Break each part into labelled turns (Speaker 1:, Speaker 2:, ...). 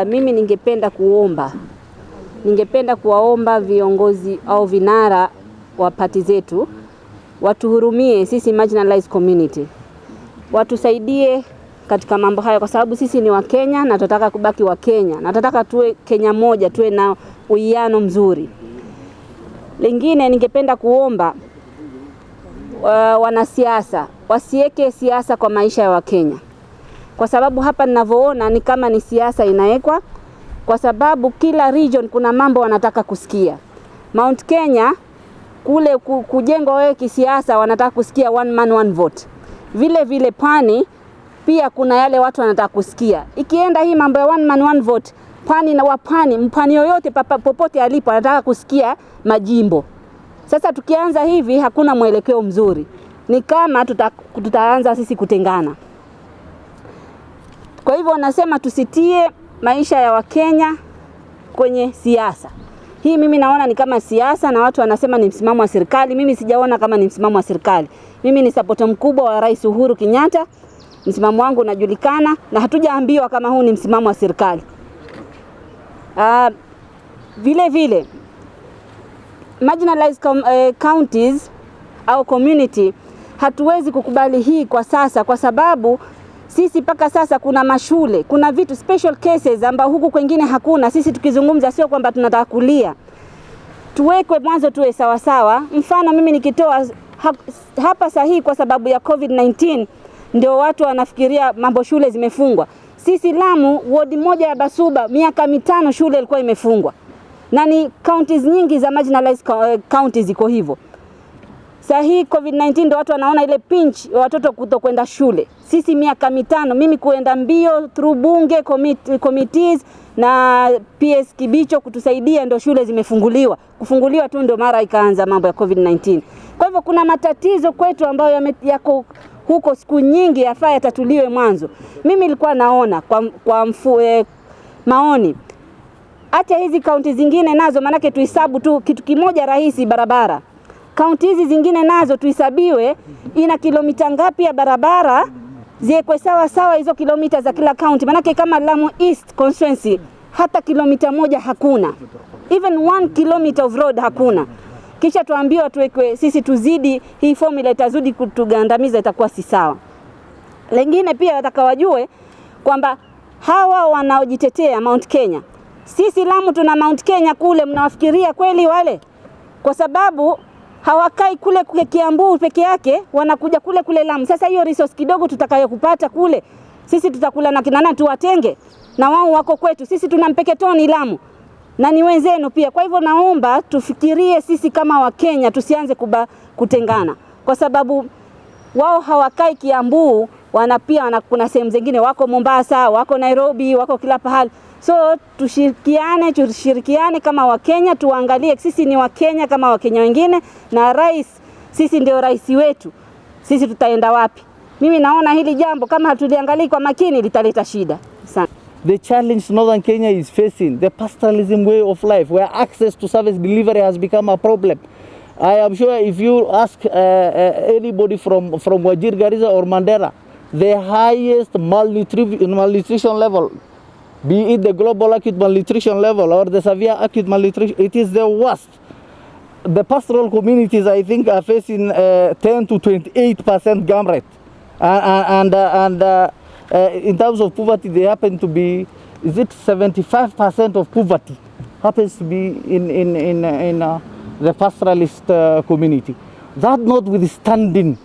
Speaker 1: Mimi ningependa kuwaomba viongozi au vinara wa party zetu watuhurumie sisi marginalized community. Watusaidie katika mambo haya kwa sababu sisi ni wa Kenya na tunataka kubaki wa Kenya. Na tunataka tuwe Kenya moja, tuwe na uwiano mzuri. Lingine ningependa kuomba wanasiasa wasiweke siasa kwa maisha ya Wakenya. Kwa sababu hapa ninavyoona ni kama ni siasa inawekwa, kwa sababu kila region kuna mambo wanataka kusikia. Mount Kenya kule kujengwa wewe kisiasa wanataka kusikia one man one vote. Vile vile Pwani pia kuna yale watu wanataka kusikia. Ikienda hii mambo ya one man one vote, Pwani na wapwani, mpwani yoyote popote alipo anataka kusikia majimbo. Sasa tukianza hivi hakuna mwelekeo mzuri. Ni kama tutaanza sisi kutengana. Kwa hivyo nasema tusitie maisha ya Wakenya kwenye siasa. Hii mimi naona ni kama siasa na watu wanasema ni msimamo wa serikali. Mimi sijaona kama ni msimamo wa serikali. Mimi ni supporter mkubwa wa Rais Uhuru Kenyatta. Msimamo wangu unajulikana na hatujaambiwa kama huu ni msimamo wa serikali. Vile vile marginalized counties au community hatuwezi kukubali hii kwa sasa, kwa sababu sisi paka sasa kuna mashule, kuna vitu special cases ambao huku kwingine hakuna. Sisi tukizungumza sio kwamba tunataka kulia. Tuwekwe mwanzo tuwe sawa sawa. Mfano mimi nikitoa hapa sahihi kwa sababu ya COVID-19 ndio watu wanafikiria mambo shule zimefungwa. Sisi Lamu ward moja ya Basuba miaka 5 shule ilikuwa imefungwa. Na ni counties nyingi za marginalized counties ziko hivyo. Sahi COVID-19 ndio watu wanaona ile pinch watoto kutokwenda shule. Sisi miaka 5 mimi kuenda mbio through bunge committees na PS Kibicho kutusaidia ndio shule zimefunguliwa. Kufunguliwa tu ndio mara ikaanza mambo ya COVID-19. Kwa hivyo kuna matatizo kwetu ambayo yako huko siku nyingi yafaa yatatuliwe mwanzo. Mimi nilikuwa naona kwa maoni hata hizi kaunti zingine nazo manake tuhesabu tu kitu kimoja rahisi, barabara. Kaunti hizi zingine nazo tuhesabiwe ina kilomita ngapi ya barabara, ziwekwe sawa sawa hizo kilomita za kila kaunti. Manake kama Lamu East constituency hata kilomita 1 hakuna. Even 1 kilometer of road hakuna. Kisha tuambiwa tuwekwe sisi tuzidi, hii formula itazidi kutugandamiza, itakuwa si sawa. Lengine pia watakawajue kwamba hawa wanaojitetea Mount Kenya, sisi Lamu tuna Mount Kenya kule, mnawafikiria kweli wale? Kwa sababu hawakai kule Kiambu peke yake, wanakuja kule Lamu. Sasa hiyo resource kidogo tutakayokupata kule, sisi tutakula na kina nani tuwatenge? Na wao wako kwetu, sisi tuna Mpeketoni Lamu. Na ni wenzenu pia. Kwa hivyo naomba tufikirie sisi kama Wakenya, tusianze kutengana. Kwa sababu wao hawakai Kiambu, kuna sehemu zingine wako Mombasa, wako Nairobi, wako kila pahali. So tushirikiane kama Wakenya, tuangalie sisi ni Wakenya kama Wakenya wengine, na rais, sisi ndio rais wetu. Sisi tutaenda wapi? Mimi naona hili jambo kama hatuliangalii kwa makini litaleta shida sana.
Speaker 2: The challenge Northern Kenya is facing, the pastoralism way of life, where access to service delivery has become a problem. I am sure if you ask anybody from Wajir, Garissa or Mandera, the highest malnutrition level, be it the global acute malnutrition level or the severe acute malnutrition, it is the worst. The pastoral communities, I think, are facing 10 to 28% gum rate. In terms of poverty, they happen to be, 75% of poverty happens to be in the pastoralist community. That notwithstanding,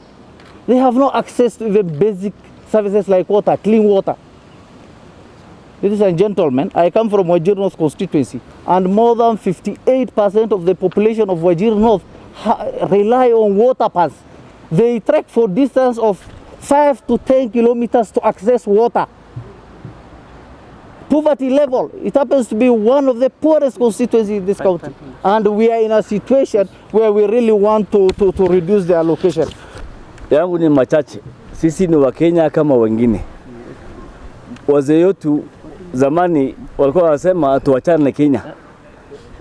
Speaker 2: they have no access to the basic services like water, clean water. Ladies and gentlemen, I come from Wajir North constituency, and more than 58% of the population of Wajir North rely on water paths. They trek for distance of 5 to 10 kilometers to access water. Poverty level, it happens to be one of the poorest constituencies in this country. And we are in a situation where we really want to reduce the allocation.
Speaker 3: Yangu ni machache. Sisi ni Wakenya kama wengine. Wazee wetu zamani walikuwa wanasema tuachane na Kenya.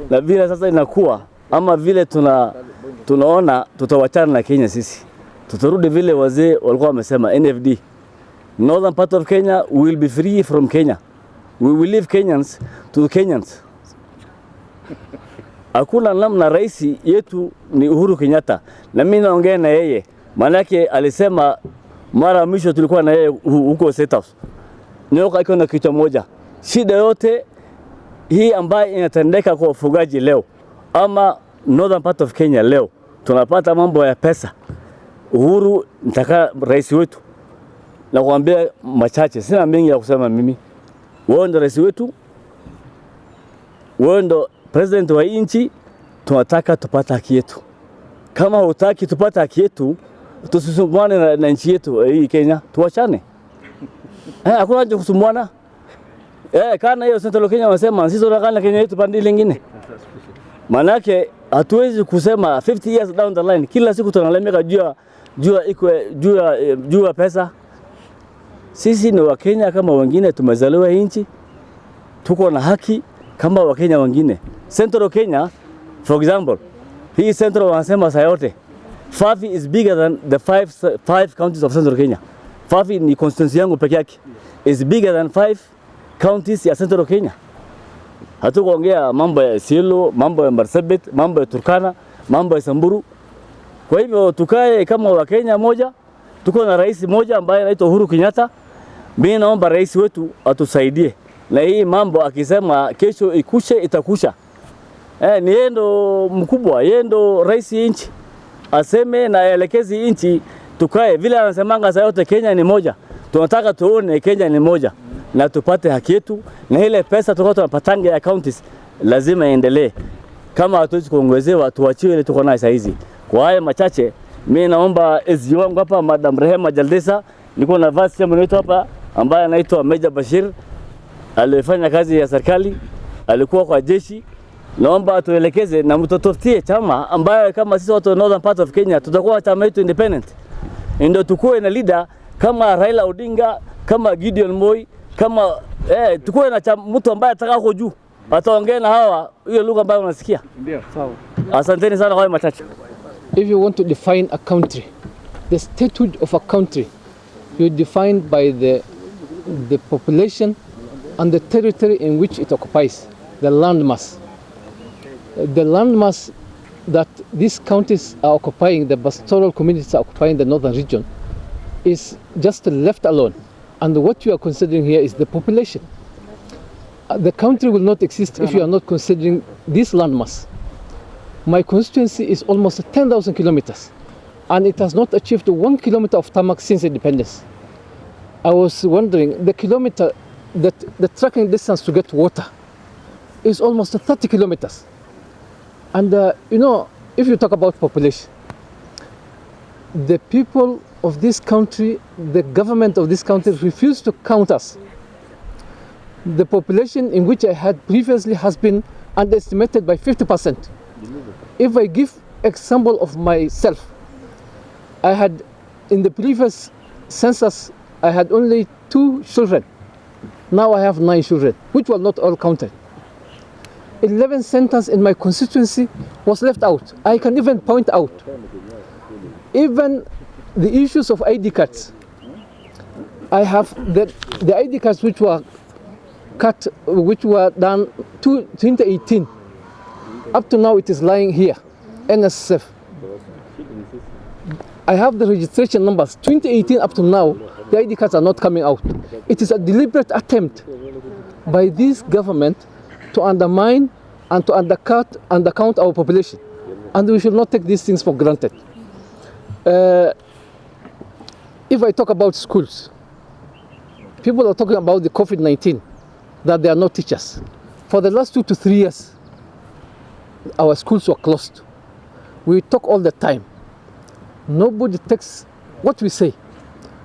Speaker 3: Na vile sasa inakuwa ama vile tunaona tutawachana na Kenya sisi. Tutarudi vile wazee walikuwa wamesema NFD. Northern part of Kenya will be free from Kenya. We will leave Kenyans to Kenyans. Hakuna namna, rais yetu ni Uhuru Kenyatta. Na mimi naongea na yeye. Manake alisema mara mwisho tulikuwa na yeye huko State House. Nyoka iko na kichwa moja. Shida yote hii ambayo inatendeka kwa ufugaji leo ama northern part of Kenya leo, tunapata mambo ya pesa. Uhuru nitaka rais wetu, na kuambia machache, sina mengi ya kusema mimi. Wewe ndo rais wetu, wewe ndo president wa nchi, tunataka tupata haki yetu. Kama hutaki tupata haki yetu, tusisumbuane na nchi yetu hii Kenya, tuachane. Hakuna haja kusumbuana. Kana hiyo Central Kenya wanasema sisi tunataka Kenya yetu pande lingine. Manake hatuwezi kusema 50 years down the line kila siku tunalemeka juu ya pesa. Sisi ni Wakenya kama wengine, tumezaliwa nchi, tuko na haki kama Wakenya wengine. Central Kenya, for example, hii Central wanasema saa yote Fafi is bigger than the five counties of Central Kenya. Fafi ni constituency yangu peke yake, is bigger than 5 counties ya Central Kenya. Hatukuongea mambo ya Isiolo, mambo ya Marsabit, mambo ya Turkana, mambo ya Samburu. Kwa hivyo tukae kama Wakenya moja, tuko na rais moja ambaye anaitwa Uhuru Kenyatta. Mimi naomba rais wetu atusaidie na hii mambo, akisema kesho ikushe itakusha. Ni yeye ndo mkubwa, yeye ndo rais nchi, aseme na elekezi nchi. Tukae vile anasemanga saa yote Kenya ni moja. Tunataka tuone Kenya ni moja na tupate haki yetu, na ile pesa tukao tunapatanga ya counties lazima iendelee. Kama hatuwezi kuongezewa, tuachiwe ile tuko nayo saa hizi. Kwa haya machache, mimi naomba SG wangu hapa Madam Rehema Jaldesa, niko na vice chairman wetu hapa ambaye anaitwa Meja Bashir, alifanya kazi ya serikali, alikuwa kwa jeshi. Naomba tuelekeze na mtotofutie chama ambaye kama sisi watu northern part of Kenya tutakuwa chama yetu independent. Ndio tukue na leader kama Raila Odinga, kama Gideon Moi, kama tukue na mtu ambaye ataka huko juu, ataongea na hawa hiyo lugha ambayo unasikia.
Speaker 4: Ndio, sawa.
Speaker 3: Asanteni sana kwa machache.
Speaker 4: If you want to define a country, the statehood of a country, you define by the population and the territory in which it occupies, the landmass. The landmass that these counties are occupying, the pastoral communities are occupying the northern region, is just left alone. And what you are considering here is the population. The country will not exist if you are not considering this landmass. My constituency is almost 10,000 kilometers, and it has not achieved 1 kilometer of tarmac since independence. I was wondering, the kilometer, the trucking distance to get water is almost 30 kilometers. And you know, if you talk about population, the people of this country, the government of this country refused to count us. The population in which I had previously has been underestimated by 50%. If I give example of myself, I had, in the previous census, I had only 2 children. Now I have 9 children, which were not all counted. 11 centers in my constituency was left out. I can even point out, even the issues of ID cards. I have the ID cards which were cut, which were done 2018. Up to now it is lying here, NSF. I have the registration numbers, 2018 up to now, the ID cards are not coming out. It is a deliberate attempt by this government to undermine and to undercount our population. And we should not take these things for granted. If I talk about schools, people are talking about the COVID-19, that there are no teachers. For the last 2 to 3 years, our schools were closed. We talk all the time. Nobody takes what we say.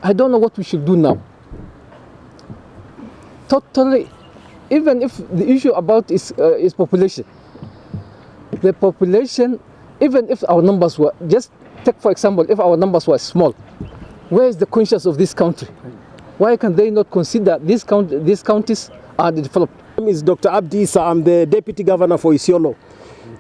Speaker 4: I don't know what we should do now. Totally, even if the issue about is population. The population, even if our numbers were, just take for example, if our numbers were small, where is the conscience of this country? Why can they not consider these counties are developed?
Speaker 5: My name is Dr. Abdi Issa. I'm the Deputy Governor for Isiolo.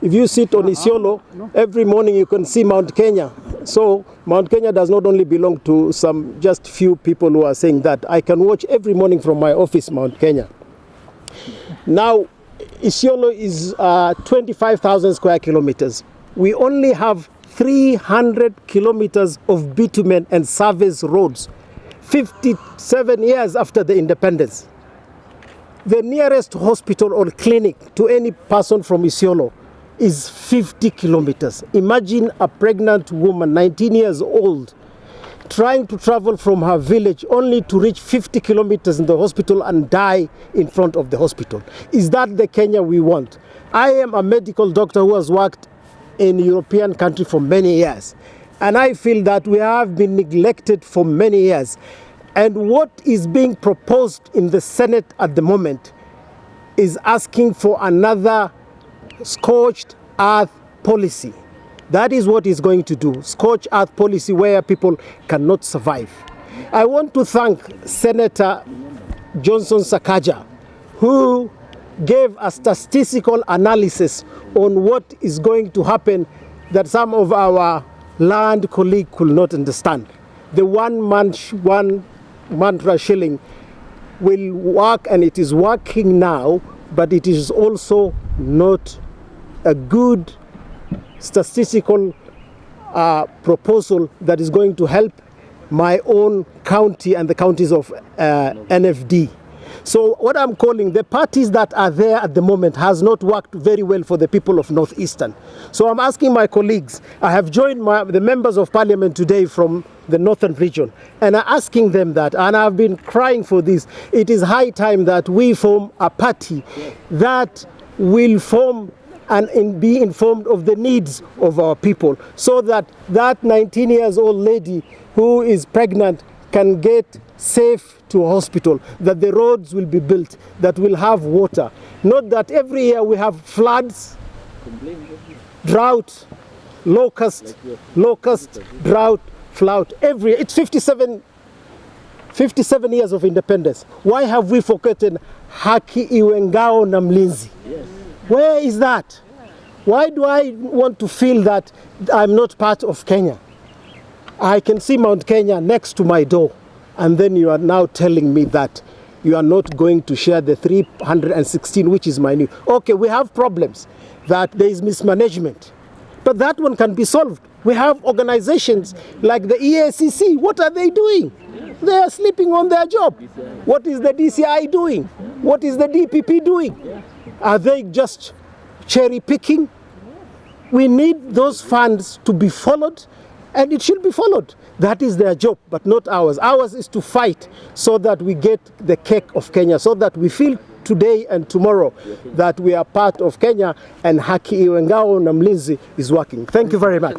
Speaker 5: If you sit on Isiolo, every morning you can see Mount Kenya. So Mount Kenya does not only belong to some just few people who are saying that. I can watch every morning from my office Mount Kenya. Now, Isiolo is 25,000 square kilometers. We only have 300 kilometers of bitumen and service roads, 57 years after the independence. The nearest hospital or clinic to any person from Isiolo is 50 kilometers. Imagine a pregnant woman, 19 years old, trying to travel from her village only to reach 50 kilometers in the hospital and die in front of the hospital. Is that the Kenya we want? I am a medical doctor who has worked in a European country for many years, and I feel that we have been neglected for many years. And what is being proposed in the Senate at the moment is asking for another scorched earth policy. That is what is going to do, scorched earth policy where people cannot survive. I want to thank Senator Johnson Sakaja, who gave a statistical analysis on what is going to happen that some of our land colleagues could not understand. The one mantra shilling will work, and it is working now, but it is also not a good statistical proposal that is going to help my own county and the counties of NFD. So what I'm calling, the parties that are there at the moment has not worked very well for the people of Northeastern. So I'm asking my colleagues, I have joined the members of parliament today from the Northern region, and I'm asking them that, and I've been crying for this. It is high time that we form a party that will form and be informed of the needs of our people, so that that 19 years old lady who is pregnant can get safe to a hospital, that the roads will be built, that will have water. Not that every year we have floods, drought, locust, drought, flood. It's 57 years of independence. Why have we forgotten haki iwe ngao na mlinzi? Where is that? Why do I want to feel that I'm not part of Kenya? I can see Mount Kenya next to my door, and then you are now telling me that you are not going to share the 316, which is my new. Okay, we have problems, that there is mismanagement, but that one can be solved. We have organizations like the EACC. What are they doing? They are sleeping on their job. What is the DCI doing? What is the DPP doing? Are they just cherry picking? We need those funds to be followed, and it should be followed. That is their job, but not ours. Ours is to fight so that we get the cake of Kenya, so that we feel today and tomorrow that we are part of Kenya, and haki iwe ngao na mlinzi is working. Thank you very much.